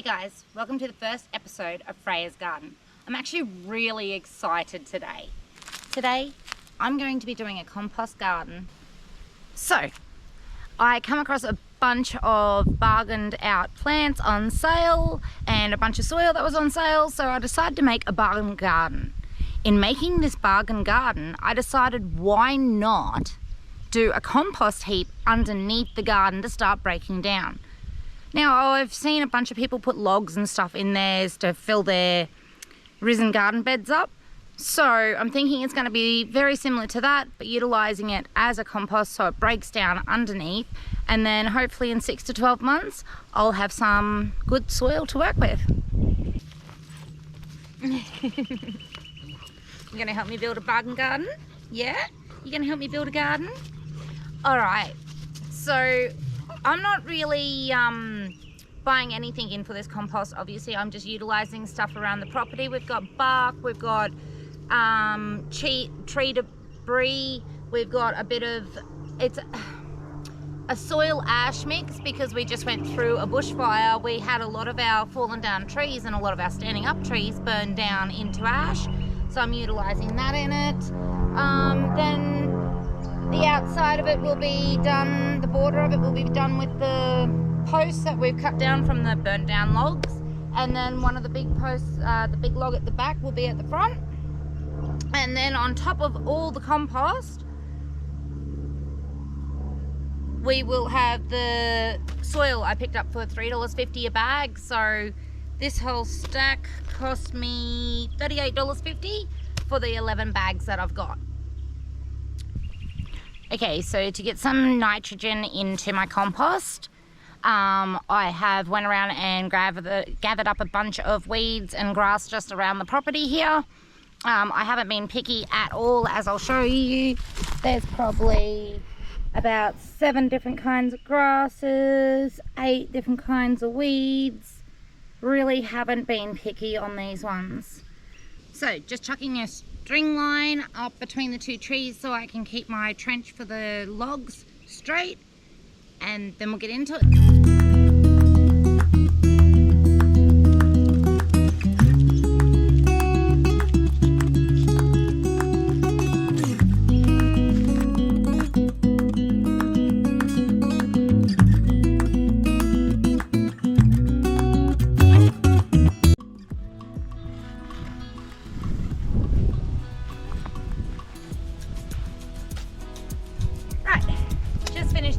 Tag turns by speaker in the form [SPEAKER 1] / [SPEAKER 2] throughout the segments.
[SPEAKER 1] Hey guys, welcome to the first episode of Freya's Garden. I'm actually really excited today. Today, I'm going to be doing a compost garden. So, I come across a bunch of bargained out plants on sale and a bunch of soil that was on sale, so I decided to make a bargain garden. In making this bargain garden, I decided why not do a compost heap underneath the garden to start breaking down. Now, I've seen a bunch of people put logs and stuff in theirs to fill their risen garden beds up. So I'm thinking it's going to be very similar to that, but utilising it as a compost so it breaks down underneath. And then hopefully in 6 to 12 months, I'll have some good soil to work with. You're going to help me build a bargain garden? Yeah? You're going to help me build a garden? All right. So I'm not really buying anything in for this compost. Obviously, I'm just utilising stuff around the property. We've got bark, we've got tree debris, we've got a bit of, it's a soil ash mix because we just went through a bushfire. We had a lot of our fallen down trees and a lot of our standing up trees burned down into ash. So I'm utilising that in it. Then the outside of it will be done, the border of it will be done with the posts that we've cut down from the burnt down logs. And then one of the big posts, the big log at the back will be at the front. And then on top of all the compost, we will have the soil I picked up for $3.50 a bag. So this whole stack cost me $38.50 for the 11 bags that I've got. Okay, so to get some nitrogen into my compost, I have went around and gathered up a bunch of weeds and grass just around the property here. I haven't been picky at all, as I'll show you. There's probably about 7 different kinds of grasses, 8 different kinds of weeds. Really haven't been picky on these ones. So just chucking a string line up between the 2 trees so I can keep my trench for the logs straight, and then we'll get into it.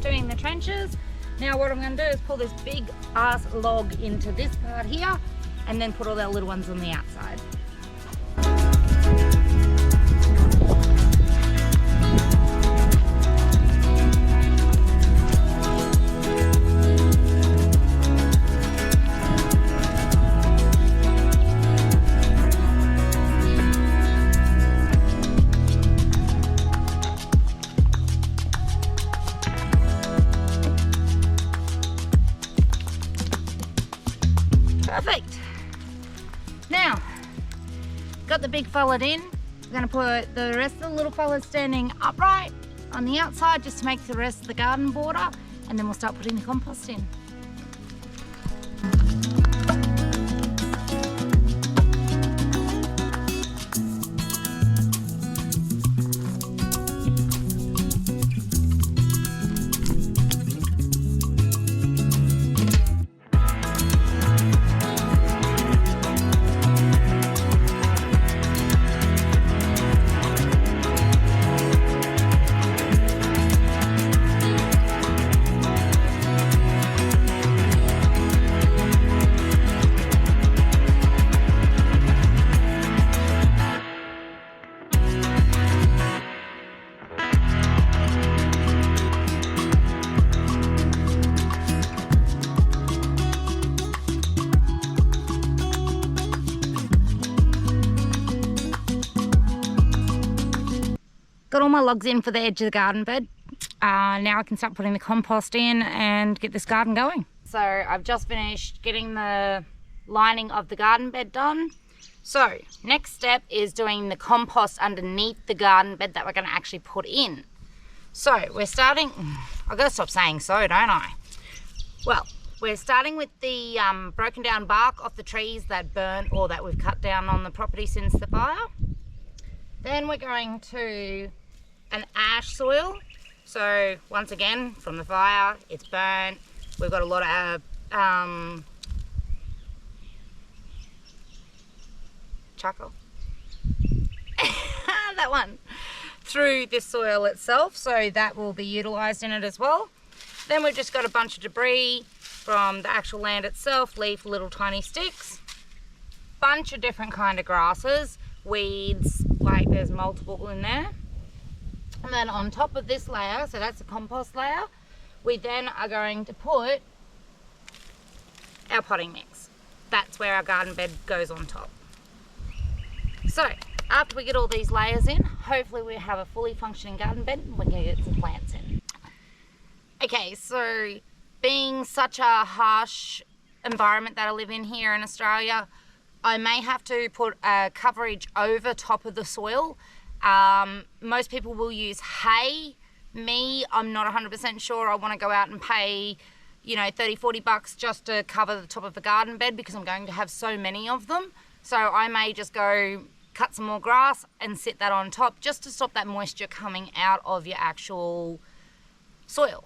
[SPEAKER 1] Doing the trenches. Now what I'm going to do is pull this big ass log into this part here and then put all our little ones on the outside. Perfect. Now, got the big fella in. I'm going to put the rest of the little fellas standing upright on the outside just to make the rest of the garden border, and then we'll start putting the compost in. Got all my logs in for the edge of the garden bed. Now I can start putting the compost in and get this garden going. So I've just finished getting the lining of the garden bed done. So next step is doing the compost underneath the garden bed that we're going to actually put in. So we're starting, I've got to stop saying so, don't I? Well, we're starting with the broken down bark off the trees that burnt or that we've cut down on the property since the fire. Then we're going to an ash soil. So once again, from the fire, it's burnt. We've got a lot of charcoal. That one. Through this soil itself, so that will be utilised in it as well. Then we've just got a bunch of debris from the actual land itself, leaf little tiny sticks, bunch of different kind of grasses, weeds, like there's multiple in there. And then on top of this layer, so that's a compost layer, we then are going to put our potting mix. That's where our garden bed goes on top. So after we get all these layers in, hopefully we have a fully functioning garden bed and we can get some plants in. Okay, so being such a harsh environment that I live in here in Australia, I may have to put a coverage over top of the soil. Most people will use hay. Me, I'm not 100% sure I want to go out and pay, you know, 30, 40 bucks just to cover the top of the garden bed because I'm going to have so many of them. So I may just go cut some more grass and sit that on top just to stop that moisture coming out of your actual soil.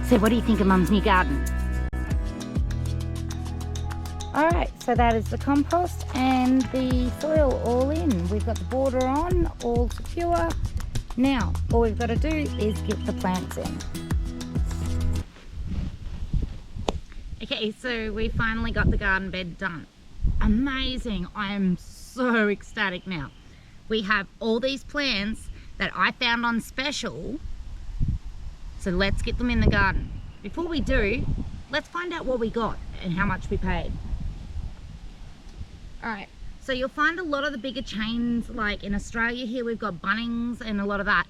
[SPEAKER 1] So what do you think of Mum's new garden? Alright, so that is the compost and the soil all in. We've got the border on, all secure. Now, all we've got to do is get the plants in. Okay, so we finally got the garden bed done. Amazing, I am so ecstatic now. We have all these plants that I found on special. So let's get them in the garden. Before we do, let's find out what we got and how much we paid. All right, so you'll find a lot of the bigger chains, like in Australia here, we've got Bunnings and a lot of that.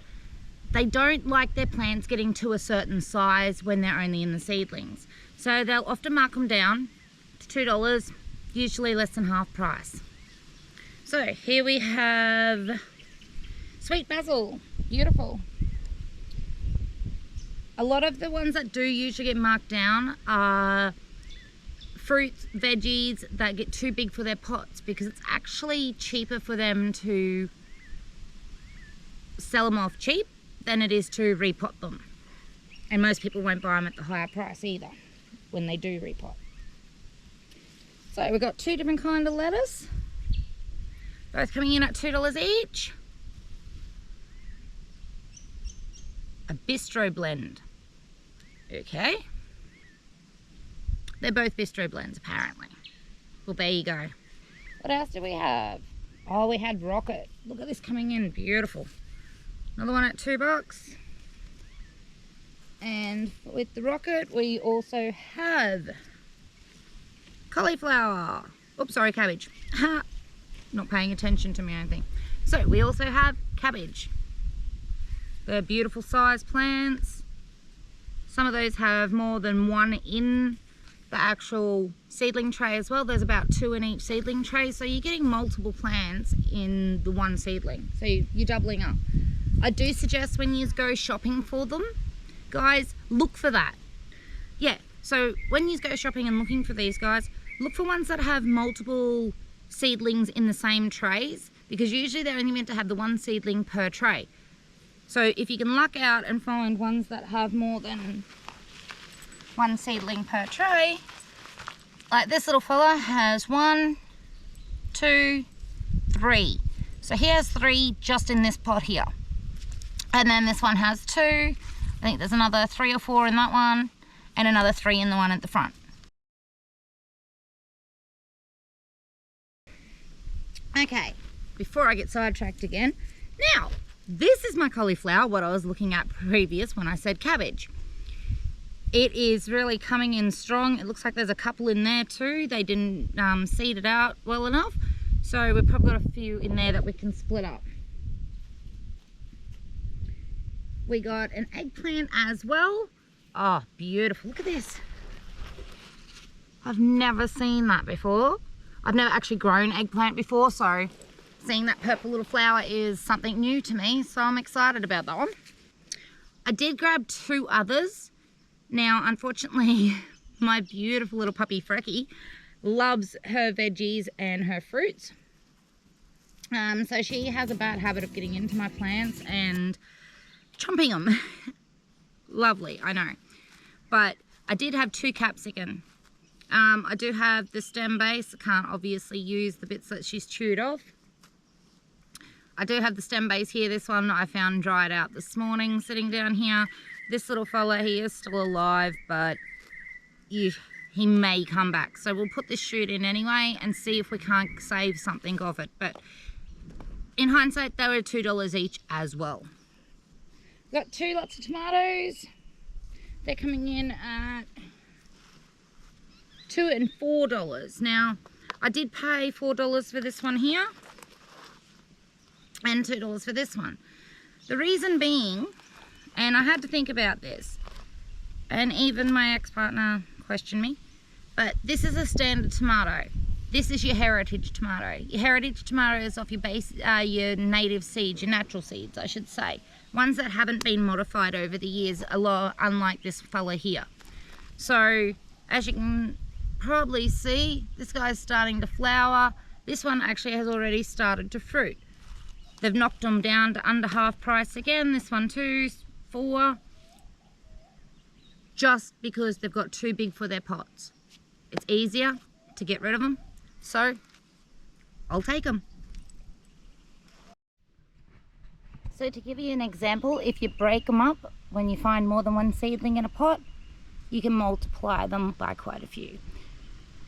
[SPEAKER 1] They don't like their plants getting to a certain size when they're only in the seedlings. So they'll often mark them down to $2, usually less than half price. So here we have sweet basil, beautiful. A lot of the ones that do usually get marked down are fruits, veggies that get too big for their pots because it's actually cheaper for them to sell them off cheap than it is to repot them. And most people won't buy them at the higher price either when they do repot. So we've got two different kind of lettuce, both coming in at $2 each. A bistro blend. Okay. They're both bistro blends apparently. Well, there you go. What else do we have? Oh, we had rocket. Look at this coming in, beautiful. Another one at $2. And with the rocket, we also have cauliflower. Oops, sorry, cabbage. Not paying attention to my own thing. So we also have cabbage. They're beautiful sized plants. Some of those have more than one in the actual seedling tray as well. There's about 2 in each seedling tray. So you're getting multiple plants in the one seedling. So you're doubling up. I do suggest when you go shopping for them, guys, look for that. Yeah, so when you go shopping and looking for these guys, look for ones that have multiple seedlings in the same trays, because usually they're only meant to have the one seedling per tray. So if you can luck out and find ones that have more than one seedling per tray, like this little fella has 1, 2, 3. So he has 3 just in this pot here. And then this one has 2, I think there's another 3 or 4 in that one, and another 3 in the one at the front. Okay, before I get sidetracked again, now this is my cauliflower, what I was looking at previous when I said cabbage. It is really coming in strong. It looks like there's a couple in there too. They didn't seed it out well enough, so we've probably got a few in there that we can split up. We got an eggplant as well. Oh, beautiful. Look at this. I've never seen that before. I've never actually grown eggplant before, so seeing that purple little flower is something new to me, so I'm excited about that one. I did grab 2 others. Now, unfortunately, my beautiful little puppy Frecky loves her veggies and her fruits. So she has a bad habit of getting into my plants and chomping them. Lovely, I know. But I did have 2 capsicum. I do have the stem base. I can't obviously use the bits that she's chewed off. I do have the stem base here. This one I found dried out this morning sitting down here. This little fella, he is still alive, but he may come back. So we'll put this shoot in anyway and see if we can't save something of it. But in hindsight, they were $2 each as well. Got 2 lots of tomatoes. They're coming in at $2 and $4. Now, I did pay $4 for this one here and $2 for this one. The reason being, and I had to think about this, and even my ex-partner questioned me, but this is a standard tomato. This is your heritage tomato. Your heritage tomato is off your your native seeds, your natural seeds, I should say. Ones that haven't been modified over the years, a lot unlike this fella here. So, as you can probably see, this guy's starting to flower. This one actually has already started to fruit. They've knocked them down to under half price again. This one too, 4. Just because they've got too big for their pots. It's easier to get rid of them, so I'll take them. So to give you an example, if you break them up, when you find more than one seedling in a pot, you can multiply them by quite a few.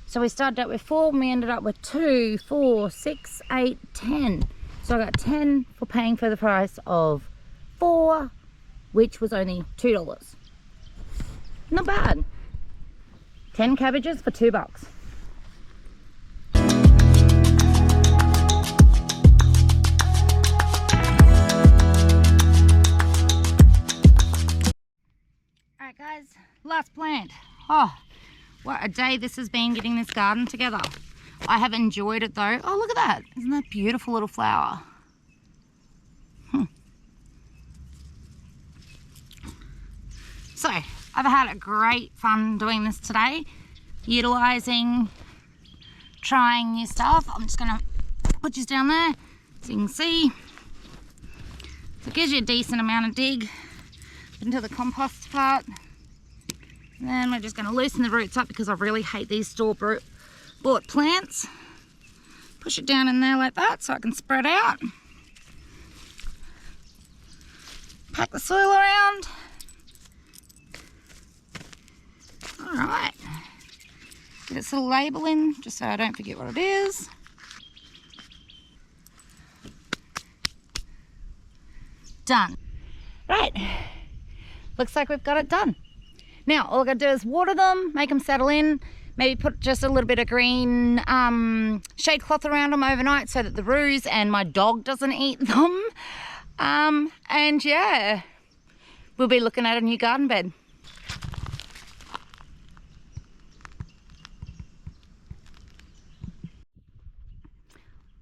[SPEAKER 1] So we started out with 4 and we ended up with 2, 4, 6, 8, 10. So I got 10 for paying for the price of 4, which was only $2. Not bad. 10 cabbages for $2. Alright guys, last plant. Oh, what a day this has been getting this garden together. I have enjoyed it though. Oh, look at that. Isn't that a beautiful little flower? So, I've had a great fun doing this today. Utilising, trying new stuff. I'm just going to put this down there so you can see. So it gives you a decent amount of dig into the compost part. And then we're just going to loosen the roots up because I really hate these store-bought plants. Push it down in there like that so I can spread out. Pack the soil around. Alright. Get its little label in just so I don't forget what it is. Done. Right. Looks like we've got it done. Now, all I've got to do is water them, make them settle in, maybe put just a little bit of green shade cloth around them overnight so that the roos and my dog doesn't eat them. And yeah, we'll be looking at a new garden bed.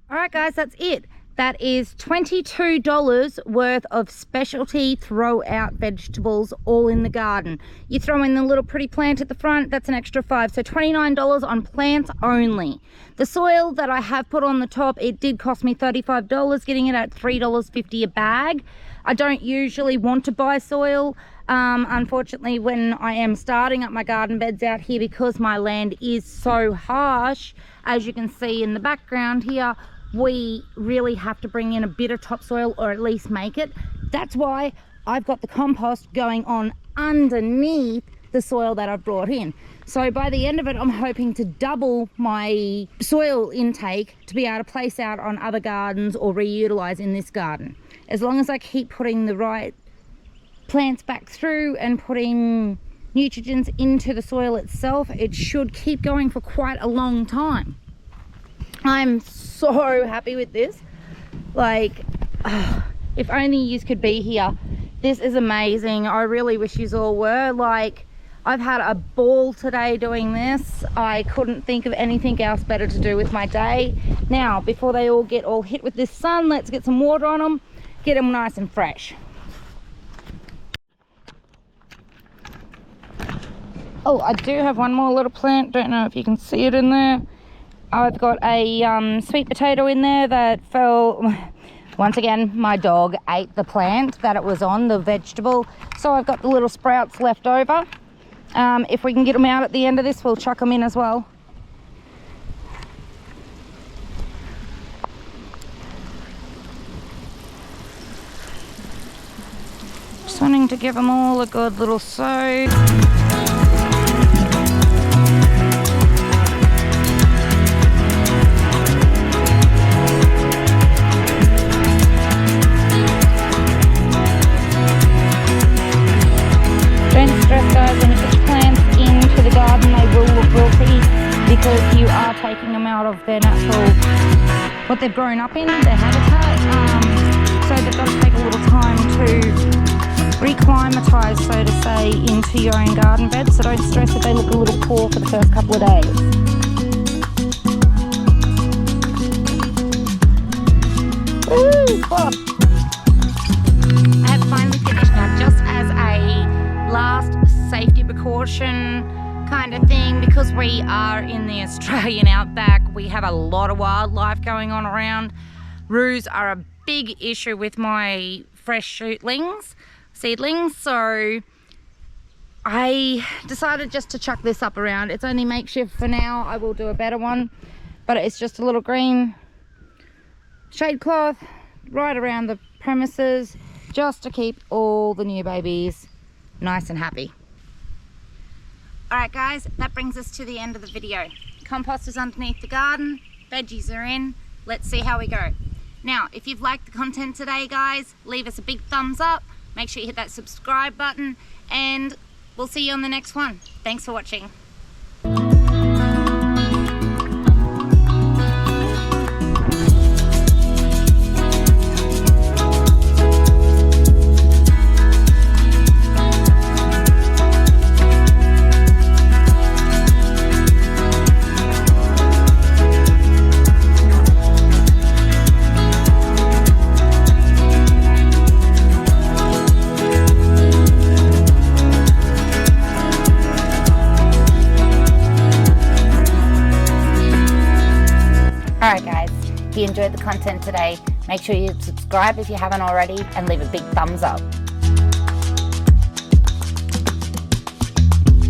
[SPEAKER 1] Alright guys, that's it. That is $22 worth of specialty throw out vegetables all in the garden. You throw in the little pretty plant at the front, that's an extra $5. So $29 on plants only. The soil that I have put on the top, it did cost me $35, getting it at $3.50 a bag. I don't usually want to buy soil, unfortunately, when I am starting up my garden beds out here because my land is so harsh. As you can see in the background here, we really have to bring in a bit of topsoil or at least make it. That's why I've got the compost going on underneath the soil that I've brought in. So by the end of it, I'm hoping to double my soil intake to be able to place out on other gardens or reutilize in this garden. As long as I keep putting the right plants back through and putting nutrients into the soil itself, it should keep going for quite a long time. I'm so happy with this. Like, if only you could be here. This is amazing. I really wish you all were. Like, I've had a ball today doing this. I couldn't think of anything else better to do with my day. Now, before they all get all hit with this sun, let's get some water on them, get them nice and fresh. Oh, I do have one more little plant. Don't know if you can see it in there. I've got a sweet potato in there that fell. Once again, my dog ate the plant that it was on, the vegetable. So I've got the little sprouts left over. If we can get them out at the end of this, we'll chuck them in as well. Just wanting to give them all a good little soak. Because you are taking them out of their natural, what they've grown up in, their habitat. So they've got to take a little time to reclimatise, so to say, into your own garden bed. So don't stress if they look a little poor for the first couple of days. Woo, fun. I have finally finished now, just as a last safety precaution kind of thing, because we are in the Australian outback. We have a lot of wildlife going on around. Roos are a big issue with my fresh seedlings, so I decided just to chuck this up around. It's only makeshift for now. I will do a better one, but it's just a little green shade cloth right around the premises, just to keep all the new babies nice and happy. Alright guys, that brings us to the end of the video. Compost is underneath the garden, veggies are in. Let's see how we go. Now, if you've liked the content today, guys, leave us a big thumbs up. Make sure you hit that subscribe button, and we'll see you on the next one. Thanks for watching. Alright guys, if you enjoyed the content today, make sure you subscribe if you haven't already and leave a big thumbs up.